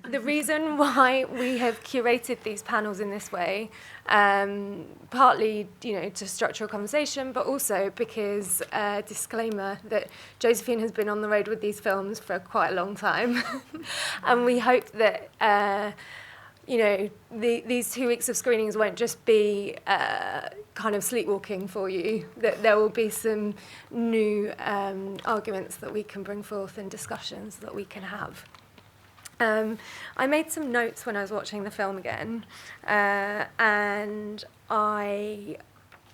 The reason why we have curated these panels in this way, partly, to structure a conversation, but also because, disclaimer, that Josephine has been on the road with these films for quite a long time. And we hope that, these 2 weeks of screenings won't just be kind of sleepwalking for you, that there will be some new arguments that we can bring forth and discussions that we can have. I made some notes when I was watching the film again, and I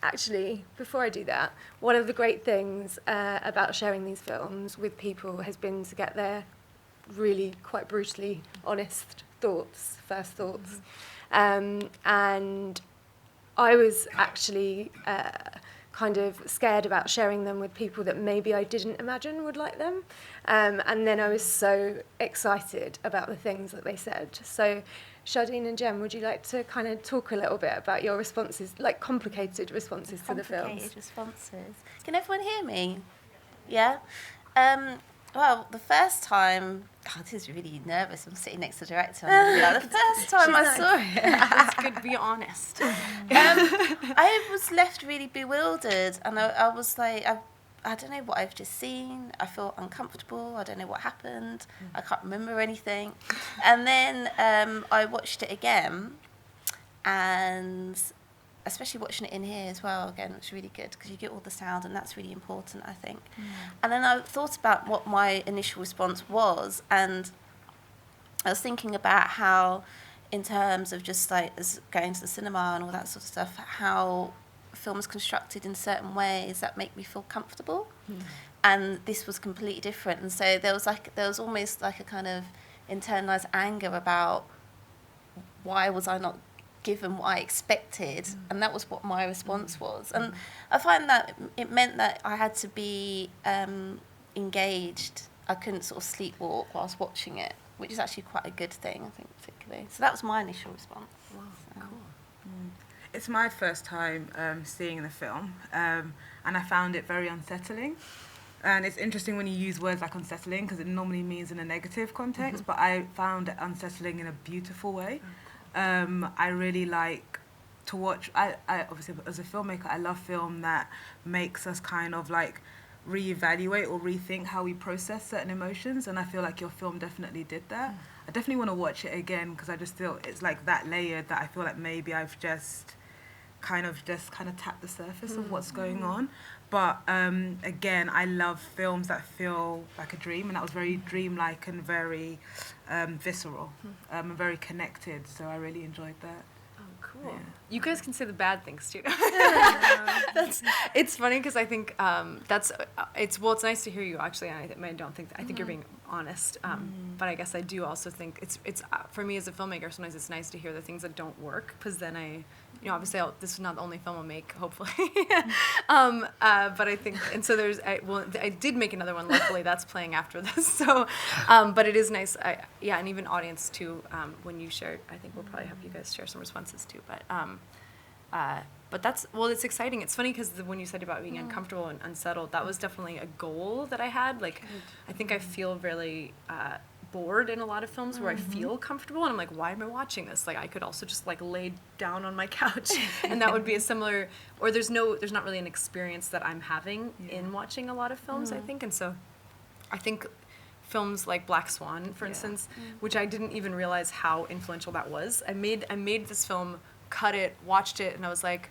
actually, before I do that, one of the great things about sharing these films with people has been to get their really quite brutally honest first thoughts. And I was actually kind of scared about sharing them with people that maybe I didn't imagine would like them. And then I was so excited about the things that they said. So Chardine and Jem, would you like to kind of talk a little bit about your responses, like complicated responses to the films? Complicated responses. Can everyone hear me? Yeah? Well, the first time, this is really nervous. I'm sitting next to the director. The first time I saw it, It's good to be honest. I was left really bewildered, and I was like, I don't know what I've just seen. I feel uncomfortable. I don't know what happened. I can't remember anything. And then I watched it again, and especially watching it in here as well, again, it's really good because you get all the sound, and that's really important, I think. And then I thought about what my initial response was, and I was thinking about how, in terms of just like going to the cinema and all that sort of stuff, how film is constructed in certain ways that make me feel comfortable. And this was completely different. And so there was almost like a kind of internalized anger about why was I not given what I expected, and that was what my response was. And I find that it meant that I had to be engaged. I couldn't sort of sleepwalk whilst watching it, which is actually quite a good thing, I think, particularly. So that was my initial response. Wow, So. cool. It's my first time seeing the film, and I found it very unsettling. And it's interesting when you use words like unsettling, because it normally means in a negative context, but I found it unsettling in a beautiful way. I really like to watch, I obviously as a filmmaker, I love film that makes us kind of like reevaluate or rethink how we process certain emotions, and I feel like your film definitely did that. I definitely want to watch it again because I just feel it's like that layered that I feel like maybe I've just kind of tapped the surface of what's going on. But again, I love films that feel like a dream, and that was very dreamlike and very visceral and very connected, so I really enjoyed that. Oh, cool. Yeah. You guys can say the bad things too. It's funny because I think it's nice to hear you actually, and I think you're being honest, but I guess I do also think it's for me as a filmmaker, sometimes it's nice to hear the things that don't work, because then obviously this is not the only film I'll make, hopefully. But I think, and so I did make another one, luckily that's playing after this, so, but it is nice, and even audience too, when you share, I think we'll probably have you guys share some responses too, but it's exciting. It's funny because when you said about being uncomfortable and unsettled, that was definitely a goal that I had. Like, I think I feel really bored in a lot of films where I feel comfortable, and I'm like, why am I watching this? Like, I could also just like lay down on my couch, and that would be a similar. Or there's not really an experience that I'm having in watching a lot of films. I think, and so I think films like Black Swan, for instance, which I didn't even realize how influential that was. I made this film, cut it, watched it, and I was like,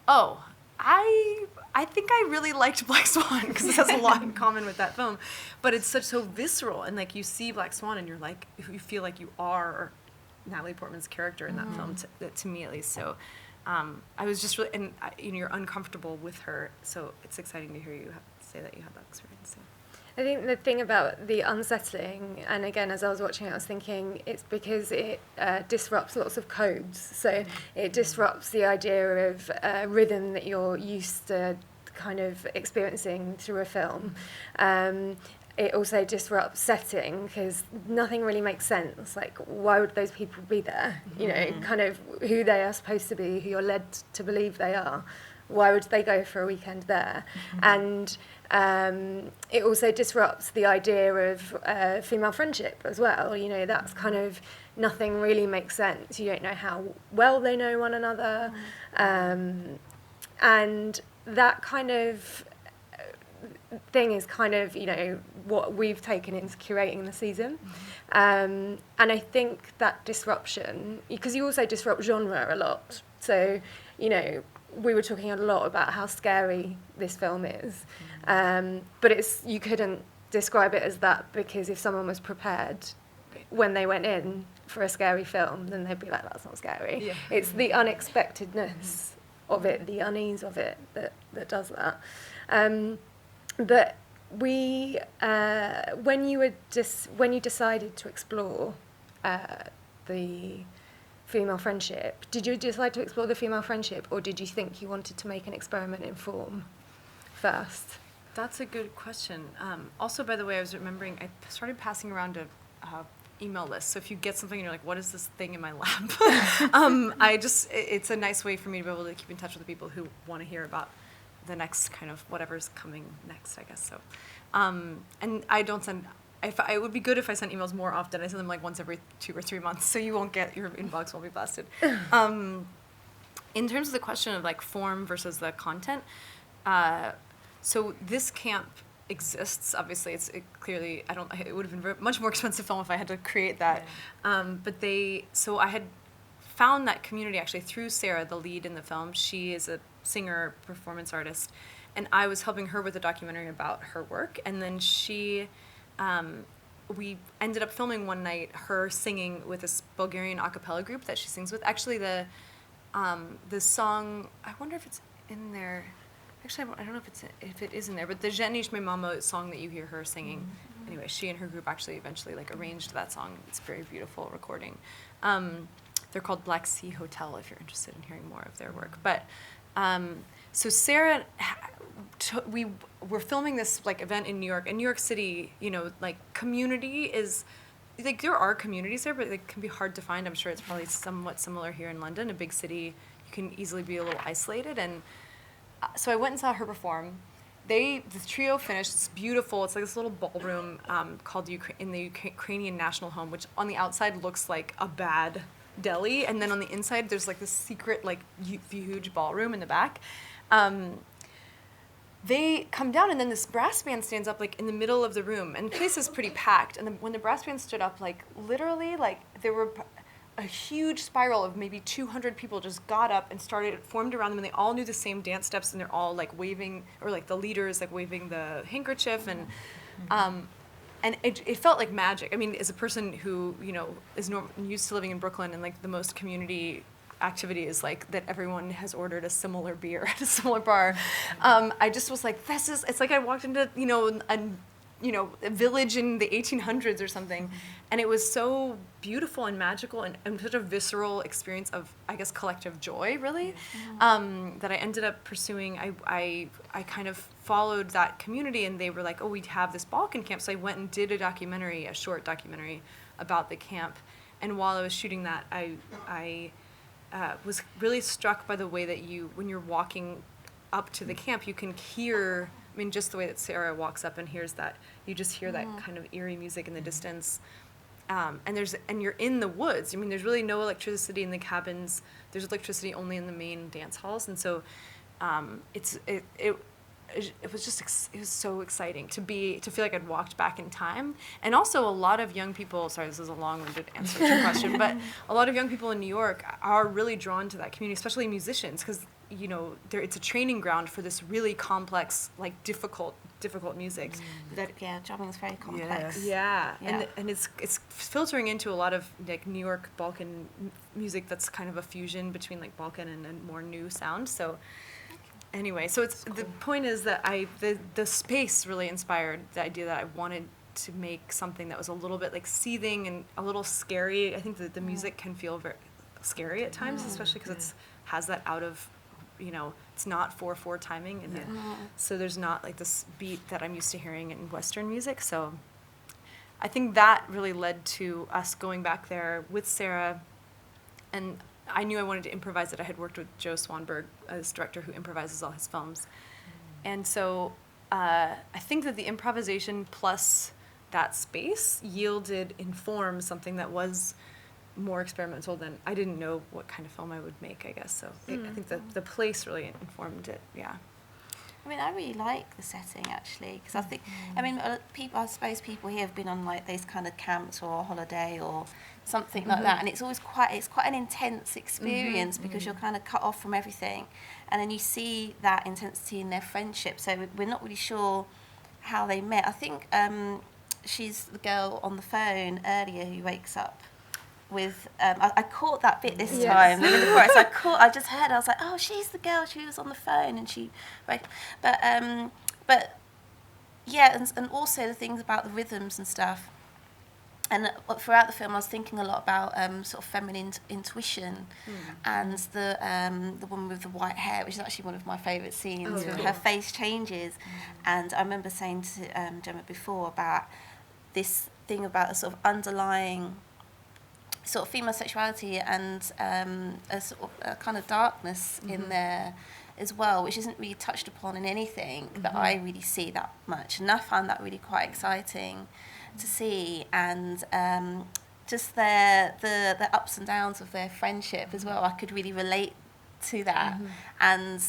oh, I think I really liked Black Swan because it has a lot in common with that film, but it's so visceral, and like you see Black Swan and you're like, you feel like you are Natalie Portman's character in that film, to me at least. So I was just really, and you're uncomfortable with her, so it's exciting to hear you say that you had that experience. So. I think the thing about the unsettling, and again, as I was watching it, I was thinking it's because it disrupts lots of codes. So it disrupts the idea of rhythm that you're used to kind of experiencing through a film. It also disrupts setting because nothing really makes sense. Like, why would those people be there? Kind of who they are supposed to be, who you're led to believe they are. why would they go for a weekend there? And it also disrupts the idea of female friendship as well. You know, that's kind of, nothing really makes sense. You don't know how well they know one another. And that kind of thing is kind of, you know, what we've taken into curating the season. And I think that disruption, because you also disrupt genre a lot. So, you know, we were talking a lot about how scary this film is. But you couldn't describe it as that, because if someone was prepared when they went in for a scary film, then they'd be like, that's not scary. Yeah. It's the unexpectedness of it, the unease of it that does that. But we, when you decided to explore the female friendship, did you decide to explore the female friendship, or did you think you wanted to make an experiment in form first? That's a good question. Also, by the way, I was remembering, I started passing around a email list. So if you get something and you're like, what is this thing in my lap? It's a nice way for me to be able to keep in touch with the people who want to hear about the next kind of whatever's coming next, I guess. So, and I don't send, it would be good if I sent emails more often. I send them like once every 2 or 3 months, so you won't get, your inbox won't be blasted. In terms of the question of like form versus the content, so this camp exists. Obviously, clearly, it would have been much more expensive film if I had to create that. Yeah. So I had found that community actually through Sarah, the lead in the film. She is a singer, performance artist, and I was helping her with a documentary about her work. And then we ended up filming one night her singing with this Bulgarian a cappella group that she sings with. Actually, the song, I wonder if it's in there. Actually, I don't know if it is in there, but the Ženiš me mama song that you hear her singing, anyway, she and her group actually eventually like arranged that song. It's a very beautiful recording. They're called Black Sea Hotel if you're interested in hearing more of their work. But so Sarah, we were filming this like event in New York. In New York City, you know, like community is, like there are communities there, but it can be hard to find. I'm sure it's probably somewhat similar here in London, a big city. You can easily be a little isolated. And so I went and saw her perform. The trio finished. It's beautiful. It's like this little ballroom called in the Ukrainian National Home, which on the outside looks like a bad deli, and then on the inside there's like this secret like huge ballroom in the back. They come down, and then this brass band stands up like in the middle of the room, and the place is pretty packed. And when the brass band stood up, like literally, like there were a huge spiral of maybe 200 people just got up and formed around them, and they all knew the same dance steps, and they're all like waving, or like the leaders like waving the handkerchief, and it felt like magic. I mean, as a person who, you know, is used to living in Brooklyn, and like the most community activity is like that everyone has ordered a similar beer at a similar bar. I just was like, it's like I walked into, a village in the 1800s or something. And it was so beautiful and magical and such a visceral experience of, I guess, collective joy, really, that I ended up pursuing. I kind of followed that community, and they were like, oh, we have this Balkan camp. So I went and did a short documentary about the camp. And while I was shooting that, I was really struck by the way that when you're walking up to the camp, you can hear, I mean, just the way that Sarah walks up and hears that, you just hear that kind of eerie music in the distance. And you're in the woods. I mean, there's really no electricity in the cabins. There's electricity only in the main dance halls. And so it was so exciting to feel like I'd walked back in time. And also a lot of young people, sorry, this is a long-winded answer to your question, but a lot of young people in New York are really drawn to that community, especially musicians, because, you know, it's a training ground for this really complex, like difficult music. Drumming is very complex. Yeah. And it's filtering into a lot of like New York Balkan music that's kind of a fusion between like Balkan and a more new sound. So anyway, so it's cool. The point is that the space really inspired the idea that I wanted to make something that was a little bit like seething and a little scary. I think that the music can feel very scary at times, especially because it has that out of, you know, it's not 4/4 timing, and so there's not like this beat that I'm used to hearing in Western music. So I think that really led to us going back there with Sarah, and I knew I wanted to improvise it. I had worked with Joe Swanberg, as director who improvises all his films. And so I think that the improvisation plus that space informed something that was more experimental than, I didn't know what kind of film I would make, I guess. So I think that the place really informed it, yeah. I mean, I really like the setting, actually, because I think, I mean, I suppose people here have been on, like, those kind of camps or a holiday or something like that, and it's quite an intense experience because you're kind of cut off from everything, and then you see that intensity in their friendship, so we're not really sure how they met. I think she's the girl on the phone earlier who wakes up with I caught that bit this time in the chorus. I just heard, I was like, oh, she's the girl, she was on the phone, and she, right, but yeah, and also the things about the rhythms and stuff. And throughout the film, I was thinking a lot about sort of feminine intuition, and the woman with the white hair, which is actually one of my favourite scenes. When her face changes, and I remember saying to Jemma before about this thing about a sort of underlying sort of female sexuality and a sort of a kind of darkness in there as well, which isn't really touched upon in anything that I really see that much. And I found that really quite exciting to see, and just the ups and downs of their friendship as well. I could really relate to that. And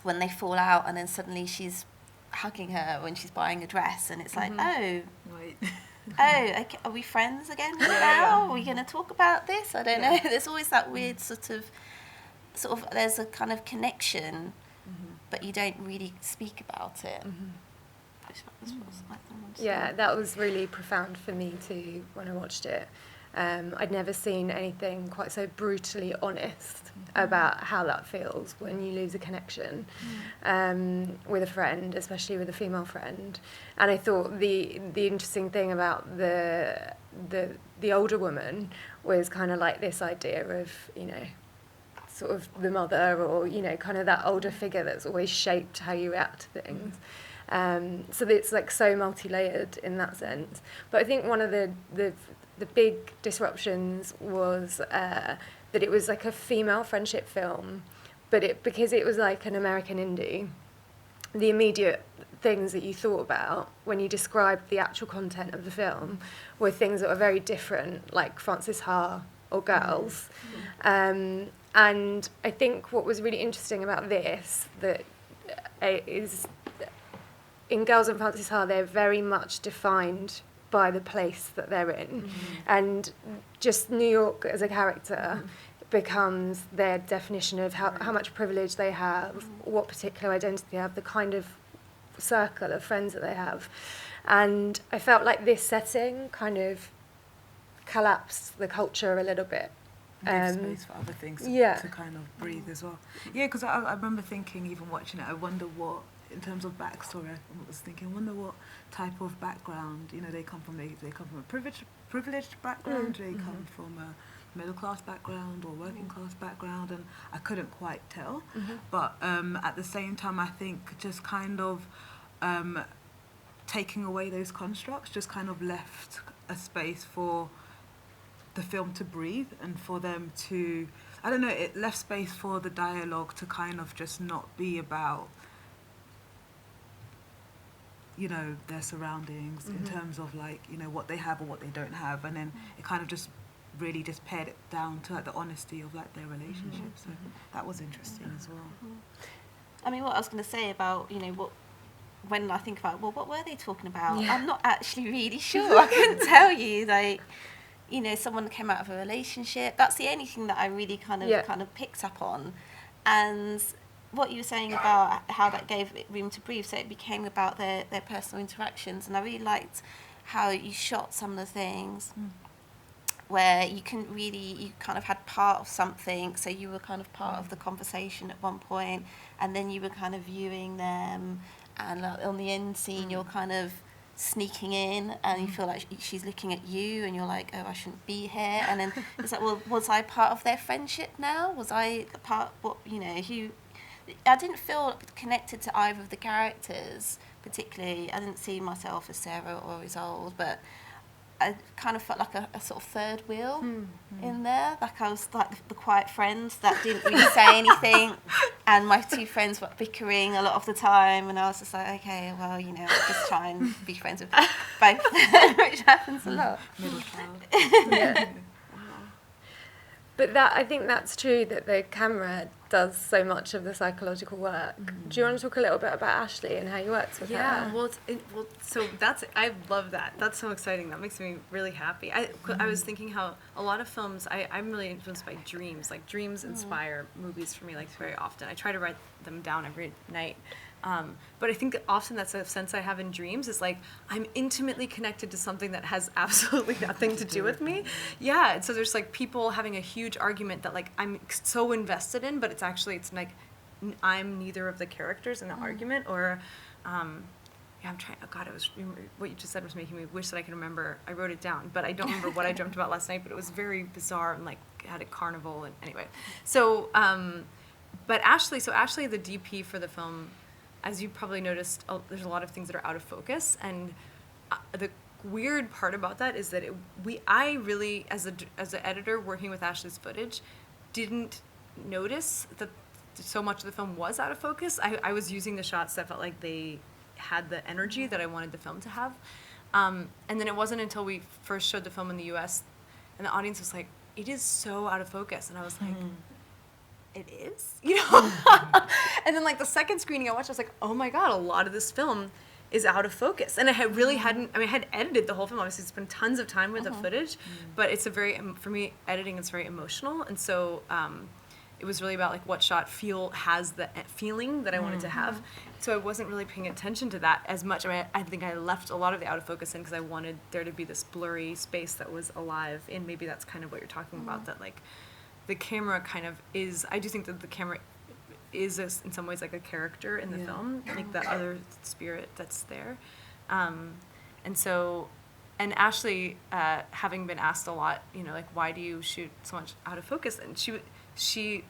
when they fall out, and then suddenly she's hugging her when she's buying a dress, and it's like, oh, okay, are we friends again now? Are we going to talk about this? I don't know. There's always that weird sort of, there's a kind of connection, but you don't really speak about it. Yeah, that was really profound for me too when I watched it. I'd never seen anything quite so brutally honest about how that feels when you lose a connection with a friend, especially with a female friend. And I thought the interesting thing about the older woman was kind of like this idea of, you know, sort of the mother, or, you know, kind of that older figure that's always shaped how you react to things. So it's like so multi-layered in that sense. But I think one of the big disruptions was that it was like a female friendship film, but because it was like an American indie, the immediate things that you thought about when you described the actual content of the film were things that were very different, like Frances Ha or Girls. And I think what was really interesting about this that is in Girls and Frances Ha, they're very much defined by the place that they're in, and just New York as a character becomes their definition of how much privilege they have, what particular identity they have, the kind of circle of friends that they have. And I felt like this setting kind of collapsed the culture a little bit. Give space for other things to kind of breathe as well. Yeah, because I remember thinking, even watching it, I wonder what, in terms of backstory, I was thinking, I wonder what type of background, you know, they come from. They come from a privileged background, they come from a middle class background or working class background, and I couldn't quite tell. But at the same time, I think just kind of taking away those constructs just kind of left a space for the film to breathe and for them to, I don't know, it left space for the dialogue to kind of just not be about, you know, their surroundings in terms of, like, you know, what they have or what they don't have, and then it kind of just really just pared it down to, like, the honesty of, like, their relationship. So that was interesting as well. I mean, what I was going to say about, you know, when I think about, well, what were they talking about? I'm not actually really sure. I couldn't tell you, like, you know, someone came out of a relationship. That's the only thing that I really kind of picked up on. And what you were saying about how that gave it room to breathe, so it became about their personal interactions. And I really liked how you shot some of the things where you kind of had part of something, so you were kind of part of the conversation at one point, and then you were kind of viewing them, and on the end scene you're kind of sneaking in, and you feel like she's looking at you, and you're like, oh, I shouldn't be here. And then it's like, well, was I part of their friendship now? Was I part, what, you know, I didn't feel connected to either of the characters particularly. I didn't see myself as Sarah or Isolde, but I kind of felt like a sort of third wheel in there. Like I was like the quiet friend that didn't really say anything, and my two friends were bickering a lot of the time, and I was just like, okay, well, you know, I'll just try and be friends with both, which happens a lot. Middle child. Yeah. But I think that's true, that the camera does so much of the psychological work. Do you want to talk a little bit about Ashley and how you worked with her? So I love that. That's so exciting. That makes me really happy. I was thinking how a lot of films, I'm really influenced by dreams. Like dreams inspire movies for me, like very often. I try to write them down every night. But I think often that's a sense I have in dreams, is like I'm intimately connected to something that has absolutely nothing to do with me. Yeah, and so there's like people having a huge argument that like I'm so invested in, but it's like I'm neither of the characters in the argument, or I'm trying. Oh God, what you just said was making me wish that I could remember. I wrote it down, but I don't remember what I dreamt about last night. But it was very bizarre and like had a carnival, and anyway. So, but Ashley, the DP for the film, as you probably noticed, there's a lot of things that are out of focus, and the weird part about that is that I really, as an editor working with Ashley's footage, didn't notice that so much of the film was out of focus. I was using the shots that felt like they had the energy that I wanted the film to have, and then it wasn't until we first showed the film in the U.S. and the audience was like, "It is so out of focus," and I was like, it is, you know? And then like the second screening I watched, I was like, oh my God, a lot of this film is out of focus. And I had really I had edited the whole film, obviously spent tons of time with the footage, but it's for me, editing is very emotional. And so it was really about like what shot has the feeling that I wanted to have. So I wasn't really paying attention to that as much. I think I left a lot of the out of focus in because I wanted there to be this blurry space that was alive. And maybe that's kind of what you're talking about, that like, the camera kind of is, I do think that the camera is in some ways like a character in the film, like that other spirit that's there. And so, and Ashley, having been asked a lot, you know, like, why do you shoot so much out of focus? And she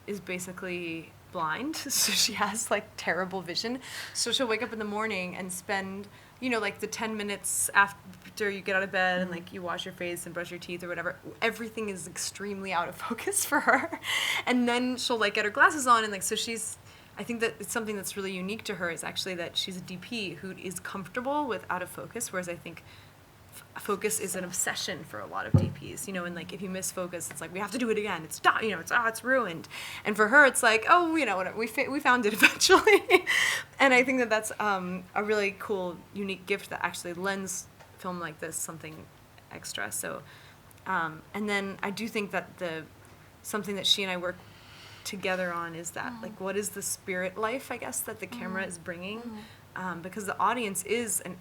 is basically blind, so she has like terrible vision. So she'll wake up in the morning and spend, you know, like the 10 minutes after you get out of bed and like you wash your face and brush your teeth or whatever, everything is extremely out of focus for her. And then she'll like get her glasses on and like, so I think that it's something that's really unique to her is actually that she's a DP who is comfortable with out of focus, whereas I think focus is an obsession for a lot of DPs, you know, and like if you miss focus, it's like we have to do it again. It's done, you know. It's ruined. And for her, it's like, oh, you know, whatever. We found it eventually. And I think that that's a really cool, unique gift that actually lends film like this something extra. So, and then I do think that something that she and I work together on is that like what is the spirit life, I guess, that the camera is bringing, because the audience is an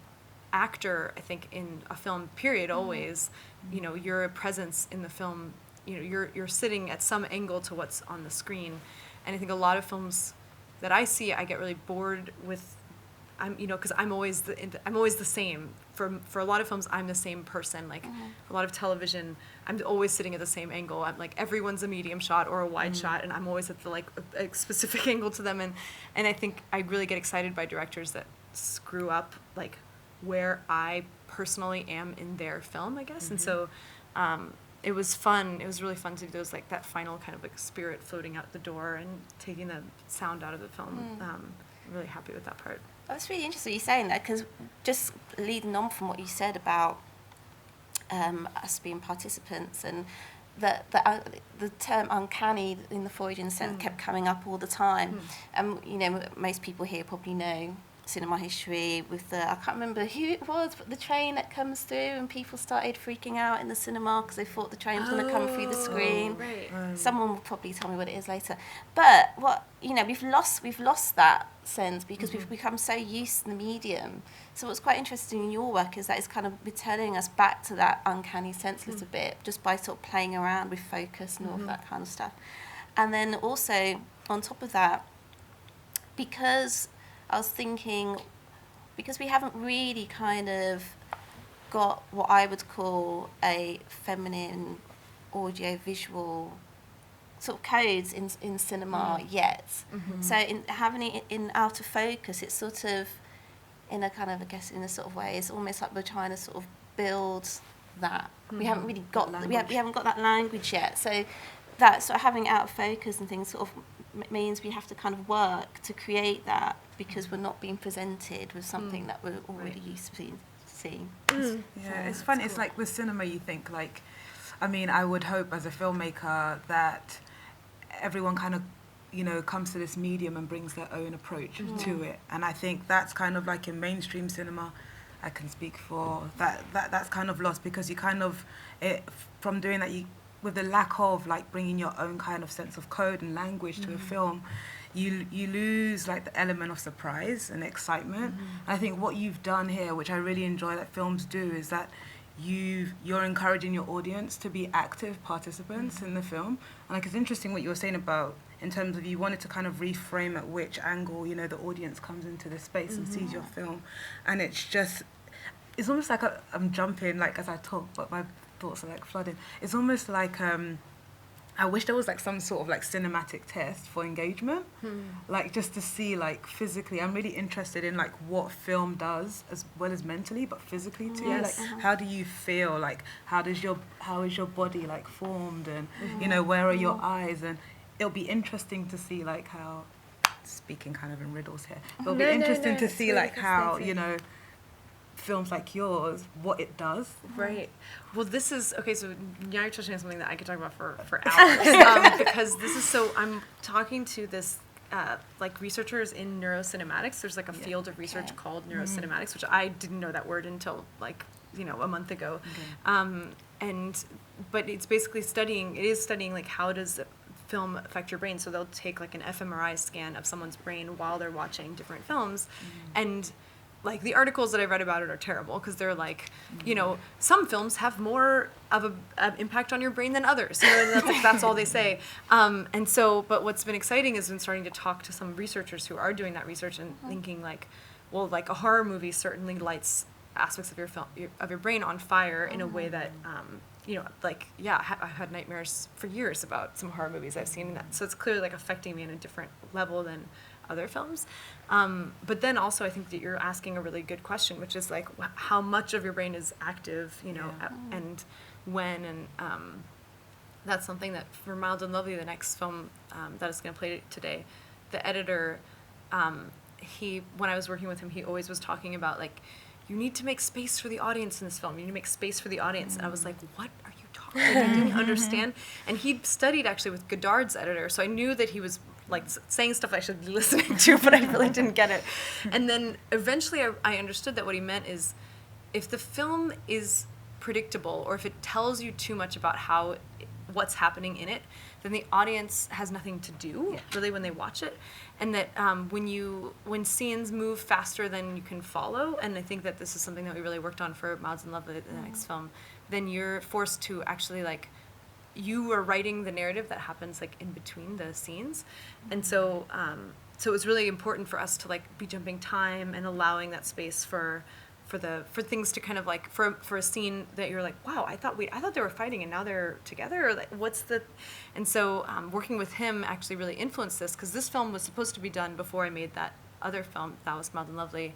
actor, I think, in a film period always. You know, you're a presence in the film, you know, you're sitting at some angle to what's on the screen. And I think a lot of films that I see, I get really bored with, you know, because I'm always the same. For a lot of films, I'm the same person. Like a lot of television, I'm always sitting at the same angle. I'm like, everyone's a medium shot or a wide shot, and I'm always at the like a specific angle to them. And I think I really get excited by directors that screw up like where I personally am in their film, I guess. And so it was fun. It was really fun to do those, like that final kind of like spirit floating out the door and taking the sound out of the film. I'm really happy with that part. That's really interesting you saying that, because just leading on from what you said about us being participants, and the term uncanny in the Freudian sense kept coming up all the time. And you know, most people here probably know cinema history with I can't remember who it was, but the train that comes through and people started freaking out in the cinema because they thought the train was going to come through the screen. Someone will probably tell me what it is later. But what, you know, we've lost that sense because we've become so used to the medium. So what's quite interesting in your work is that it's kind of returning us back to that uncanny sense a little bit, just by sort of playing around with focus and all of that kind of stuff. And then also on top of that, because I was thinking, because we haven't really kind of got what I would call a feminine audio-visual sort of codes in cinema yet. So in having it in out of focus, it's sort of, in a kind of, I guess, in a sort of way, it's almost like we're trying to sort of build that. We haven't really got we haven't got that language yet. So that sort of having out of focus and things sort of means we have to kind of work to create that, because we're not being presented with something that we're already used to seeing. Yeah, it's funny. It's like with cinema, you think like, I mean, I would hope as a filmmaker that everyone kind of, you know, comes to this medium and brings their own approach to it. And I think that's kind of like in mainstream cinema, I can speak for, that's kind of lost, because you kind of, from doing that, you, with the lack of like bringing your own kind of sense of code and language to a film, you lose like the element of surprise and excitement. I think what you've done here, which I really enjoy that films do, is that you're encouraging your audience to be active participants in the film. And like, it's interesting what you were saying about, in terms of, you wanted to kind of reframe at which angle, you know, the audience comes into the space and sees your film. And it's just, it's almost like I'm jumping like as I talk, but my thoughts are like flooding. It's almost like I wish there was like some sort of like cinematic test for engagement, like just to see like physically. I'm really interested in like what film does as well as mentally, but physically too. Yes. Like how do you feel? Like how is your body like formed, and you know, where are your eyes? And it'll be interesting to see like how, speaking kind of in riddles here, but it'll be interesting to see like how, you know, films like yours, what it does. Right. Well, this is, okay, so now you're touching on something that I could talk about for hours. Because this is so, I'm talking to this, like researchers in neurocinematics. There's like a field of research called neurocinematics, which I didn't know that word until like, you know, a month ago. But it's basically studying like how does film affect your brain. So they'll take like an fMRI scan of someone's brain while they're watching different films. And like the articles that I read about it are terrible, because they're like, you know, some films have more of an impact on your brain than others. You know, and that's, like, that's all they say. And so, but what's been exciting is been starting to talk to some researchers who are doing that research and thinking like, well, like a horror movie certainly lights aspects of your film, of your brain on fire in a way that, you know, like, yeah, I've had nightmares for years about some horror movies I've seen. So it's clearly like affecting me in a different level than other films. But then also I think that you're asking a really good question, which is like how much of your brain is active, you know, and when, and that's something that for Mild and Lovely, the next film that is going to play today, the editor, when I was working with him, he always was talking about like, you need to make space for the audience in this film. You need to make space for the audience. And I was like, what are you talking about? I didn't understand. And he studied actually with Godard's editor, so I knew that he was like saying stuff I should be listening to, but I really didn't get it. And then eventually I understood that what he meant is, if the film is predictable, or if it tells you too much about what's happening in it, then the audience has nothing to do really when they watch it. And that when scenes move faster than you can follow, and I think that this is something that we really worked on for Miles and Lovely, the next film, then you're forced to actually like, you are writing the narrative that happens like in between the scenes. And so so it was really important for us to like be jumping time and allowing that space for things to kind of like, for a scene that you're like, wow, I thought they were fighting and now they're together, or like and so working with him actually really influenced this, because this film was supposed to be done before I made that other film that was Mild and Lovely.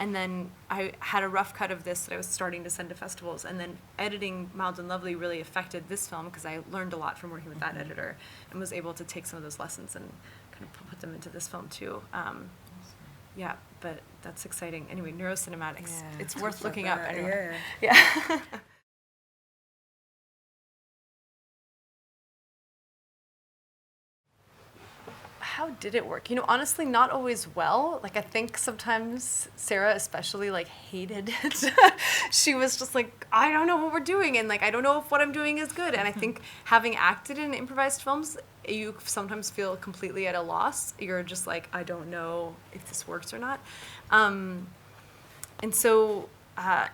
And then I had a rough cut of this that I was starting to send to festivals. And then editing Mild and Lovely really affected this film, because I learned a lot from working with that editor and was able to take some of those lessons and kind of put them into this film too. Yeah, but that's exciting. Anyway, neurocinematics. It's worth looking up anyway. Yeah. How did it work? You know, honestly, not always well. Like, I think sometimes Sarah especially, like, hated it. She was just like, I don't know what we're doing, and, like, I don't know if what I'm doing is good. And I think having acted in improvised films, you sometimes feel completely at a loss. You're just like, I don't know if this works or not. And so, I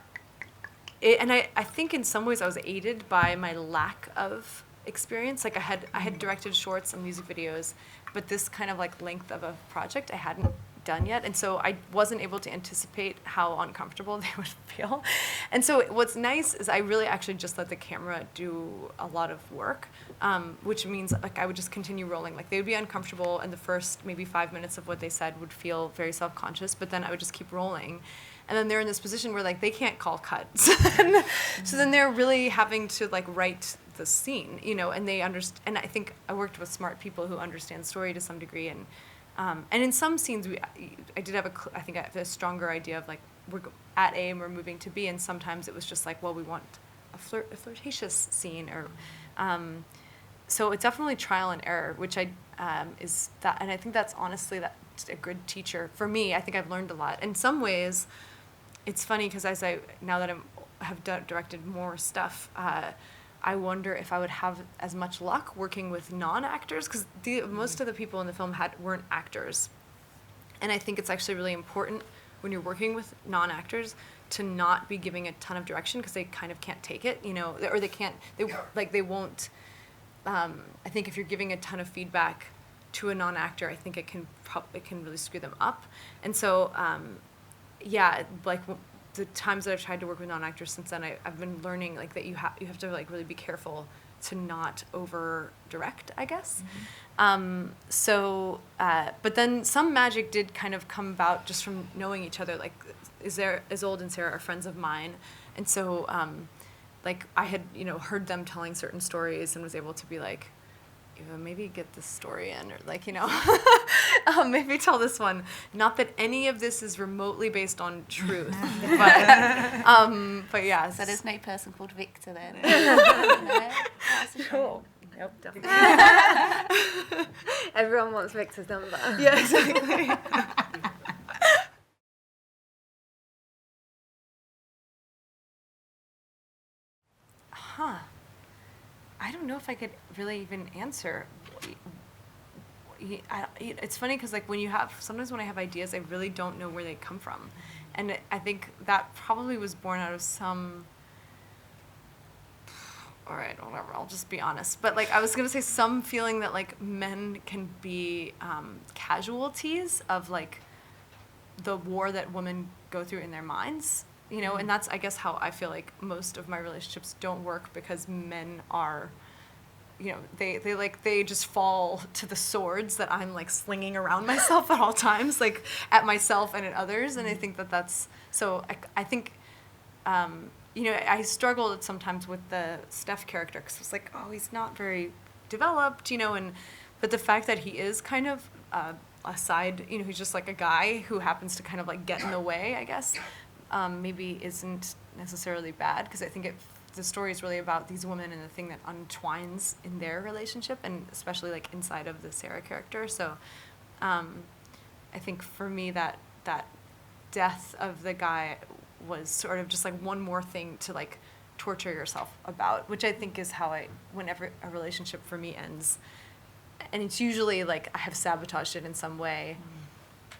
think in some ways I was aided by my lack of experience. Like, I had directed shorts and music videos, but this kind of like length of a project I hadn't done yet. And so I wasn't able to anticipate how uncomfortable they would feel. And so what's nice is I really actually just let the camera do a lot of work, which means like I would just continue rolling. Like they would be uncomfortable, and the first maybe 5 minutes of what they said would feel very self-conscious, but then I would just keep rolling. And then they're in this position where like they can't call cuts. So then they're really having to like write the scene, you know, and they understand. And I think I worked with smart people who understand story to some degree. And in some scenes, I did have I think I have a stronger idea of like we're at A and we're moving to B. And sometimes it was just like, well, we want a flirtatious scene, or so it's definitely trial and error, which is that. And I think that's honestly that's a good teacher for me. I think I've learned a lot. In some ways, it's funny because now that I have directed more stuff, I wonder if I would have as much luck working with non-actors, because most of the people in the film weren't actors. And I think it's actually really important when you're working with non-actors to not be giving a ton of direction, because they kind of can't take it, you know, or they won't. I think if you're giving a ton of feedback to a non-actor, I think it can really screw them up. And so, like the times that I've tried to work with non-actors since then, I've been learning like that you have to like really be careful to not over direct, I guess. But then some magic did kind of come about just from knowing each other. Like Isolde and Sarah are friends of mine, and so like I had heard them telling certain stories and was able to be like, maybe get this story in, or like, maybe tell this one. Not that any of this is remotely based on truth, but yeah. So there's no person called Victor then? No? Sure. Yep, definitely. Everyone wants Victor's number. Yeah, exactly. I don't know if I could really even answer. It's funny because like sometimes when I have ideas, I really don't know where they come from. And I think that probably was born out of some, all right, whatever, I'll just be honest. But like I was going to say some feeling that like men can be casualties of like the war that women go through in their minds. And that's, I guess, how I feel like most of my relationships don't work, because men are, they just fall to the swords that I'm like slinging around myself at all times, like at myself and at others. And I think that's, so I think, I struggled sometimes with the Steph character, because it's like, oh, he's not very developed, but the fact that he is kind of a side, he's just like a guy who happens to kind of like get in the way, I guess. Maybe isn't necessarily bad, because I think the story is really about these women and the thing that untwines in their relationship, and especially like inside of the Sarah character. So I think for me that death of the guy was sort of just like one more thing to like torture yourself about, which I think is how whenever a relationship for me ends, and it's usually like I have sabotaged it in some way,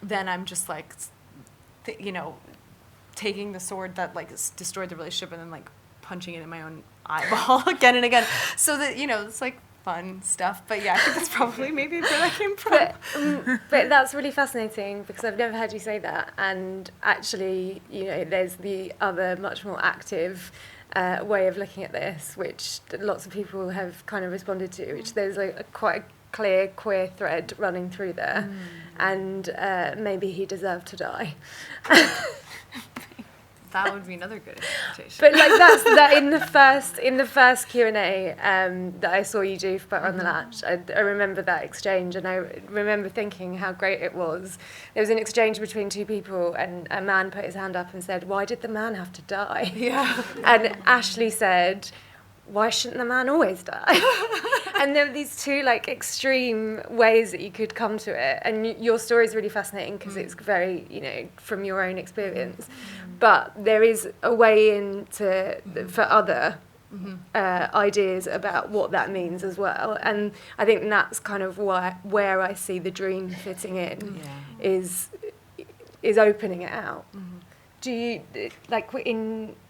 then I'm just like, taking the sword that like destroyed the relationship and then like punching it in my own eyeball again and again. So that, it's like fun stuff. But yeah, I think that's probably maybe where that came from. But that's really fascinating, because I've never heard you say that. And actually, there's the other much more active way of looking at this, which lots of people have kind of responded to, which there's like quite a clear queer thread running through there. And maybe he deserved to die. That would be another good interpretation. But like that in the first Q&A that I saw you do for on the Latch, I remember that exchange, and I remember thinking how great it was. There was an exchange between two people, and a man put his hand up and said, "Why did the man have to die?" Yeah. And Ashley said, "Why shouldn't the man always die?" And there were these two like extreme ways that you could come to it, and your story is really fascinating because it's very from your own experience, but there is a way for other ideas about what that means as well, and I think that's kind of where I see the dream fitting in, is opening it out. Do you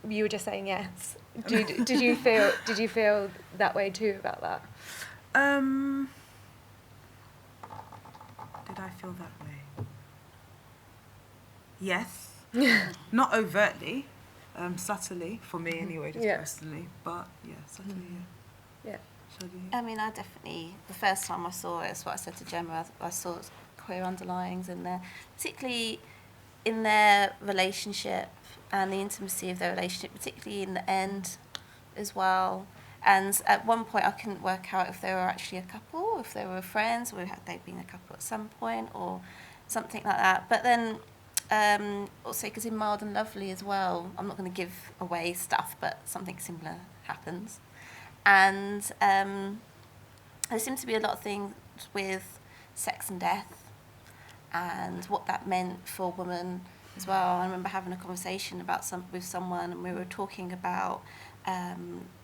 you were just saying yes? Did you feel that way too about that? Did I feel that way? yes. Not overtly, subtly, for me anyway, just personally. But yeah, subtly, Yeah. I mean, I definitely, the first time I saw it, it's what I said to Jemma, I saw queer underlyings in there, particularly in their relationship and the intimacy of their relationship, particularly in the end as well. And at one point I couldn't work out if they were actually a couple, if they were friends, or had they been a couple at some point, or something like that. But then also because in Mild and Lovely as well, I'm not going to give away stuff, but something similar happens. And there seemed to be a lot of things with sex and death and what that meant for women as well. I remember having a conversation with someone, and we were talking about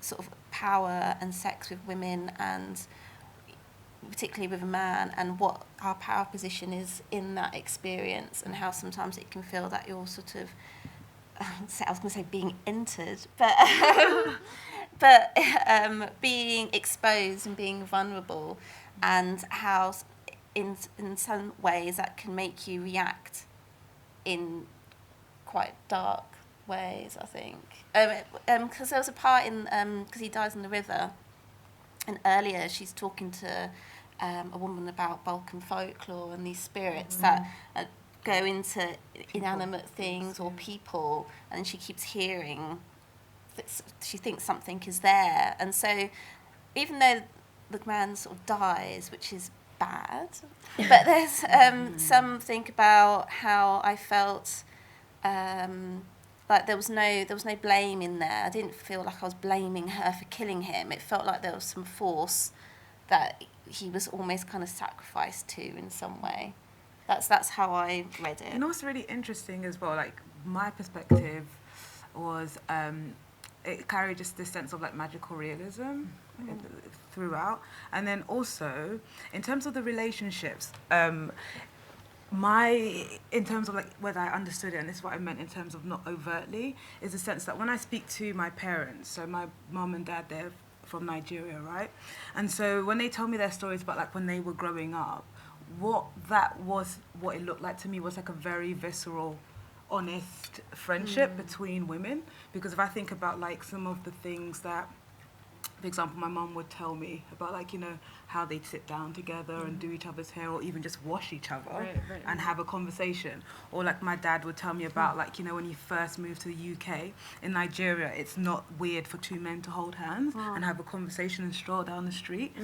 sort of power and sex with women, and particularly with a man, and what our power position is in that experience, and how sometimes it can feel that you're sort of, I was going to say being entered, but being exposed and being vulnerable, and how in some ways that can make you react in quite dark ways, I think. Because there was a part in, because he dies in the river, and earlier she's talking to a woman about Balkan folklore and these spirits that go into inanimate things or people, and she keeps hearing that she thinks something is there. And so even though the man sort of dies, which is bad, but there's something about how I felt like there was no blame in there. I didn't feel like I was blaming her for killing him. It felt like there was some force that he was almost kind of sacrificed to in some way. That's how I read it. You know what's really interesting as well, like my perspective was it carried just this sense of like magical realism throughout. And then also in terms of the relationships, in terms of like whether I understood it, and this is what I meant in terms of not overtly, is the sense that when I speak to my parents, so my mum and dad, they're from Nigeria, right? And so when they tell me their stories about like when they were growing up, what it looked like to me was like a very visceral, honest friendship between women. Because if I think about like some of the things that, for example, my mum would tell me about, like, you know, how they'd sit down together and do each other's hair, or even just wash each other and have a conversation. Or like my dad would tell me about, like, you know, when he first moved to the UK, in Nigeria, it's not weird for two men to hold hands and have a conversation and stroll down the street.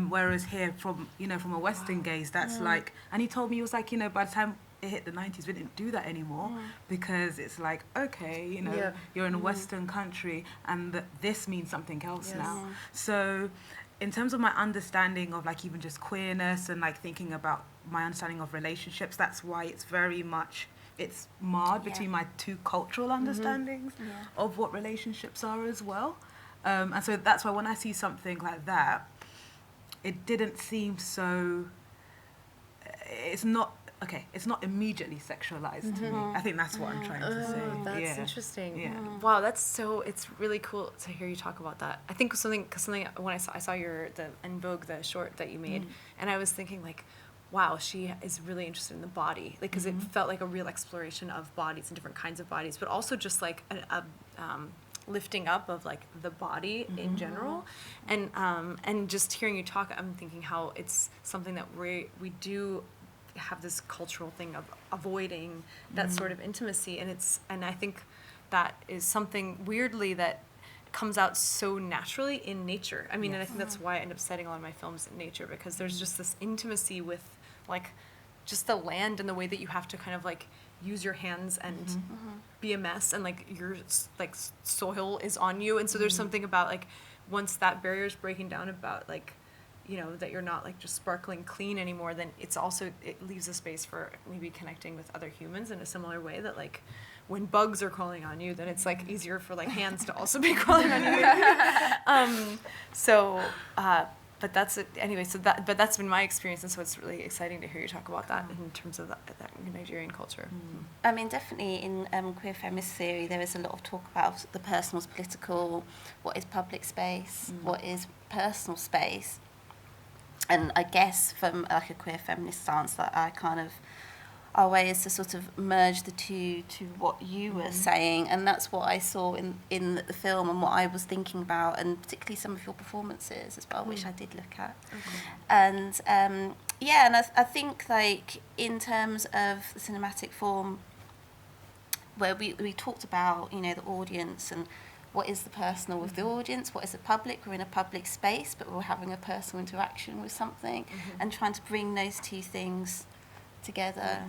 Whereas here, from a Western gaze, that's like, and he told me, he was like, you know, by the time it hit the 90s, we didn't do that anymore because it's like, okay, you know, you're in a Western country and this means something else now. So in terms of my understanding of like even just queerness and like thinking about my understanding of relationships, that's why it's very much, it's marred between my two cultural understandings of what relationships are as well. And so that's why when I see something like that, it didn't seem so, it's not immediately sexualized to me. I think that's what I'm trying to say. That's interesting. Yeah. Wow, it's really cool to hear you talk about that. I think something when I saw the En Vogue, the short that you made, and I was thinking like, wow, she is really interested in the body, like, because it felt like a real exploration of bodies and different kinds of bodies, but also just like a lifting up of like the body in general, and just hearing you talk, I'm thinking how it's something that we do have this cultural thing of avoiding that sort of intimacy, and I think that is something weirdly that comes out so naturally in nature. I mean, and I think that's why I end up setting a lot of my films in nature, because there's just this intimacy with like just the land and the way that you have to kind of like use your hands and be a mess, and like your like soil is on you, and so there's something about like once that barrier is breaking down about like, you know, that you're not like just sparkling clean anymore, then it leaves a space for maybe connecting with other humans in a similar way that like when bugs are crawling on you, then it's like easier for like hands to also be crawling on you. But that's it anyway. But that's been my experience, and so it's really exciting to hear you talk about that in terms of that Nigerian culture. I mean, definitely in queer feminist theory, there is a lot of talk about the personal is political, what is public space, what is personal space. And I guess from like a queer feminist stance, that I our way is to sort of merge the two to what you were saying, and that's what I saw in the film and what I was thinking about, and particularly some of your performances as well, which I did look at. And and I think, like, in terms of the cinematic form, where we talked about, you know, the audience and what is the personal with the audience, what is the public. We're in a public space, but we're having a personal interaction with something, and trying to bring those two things together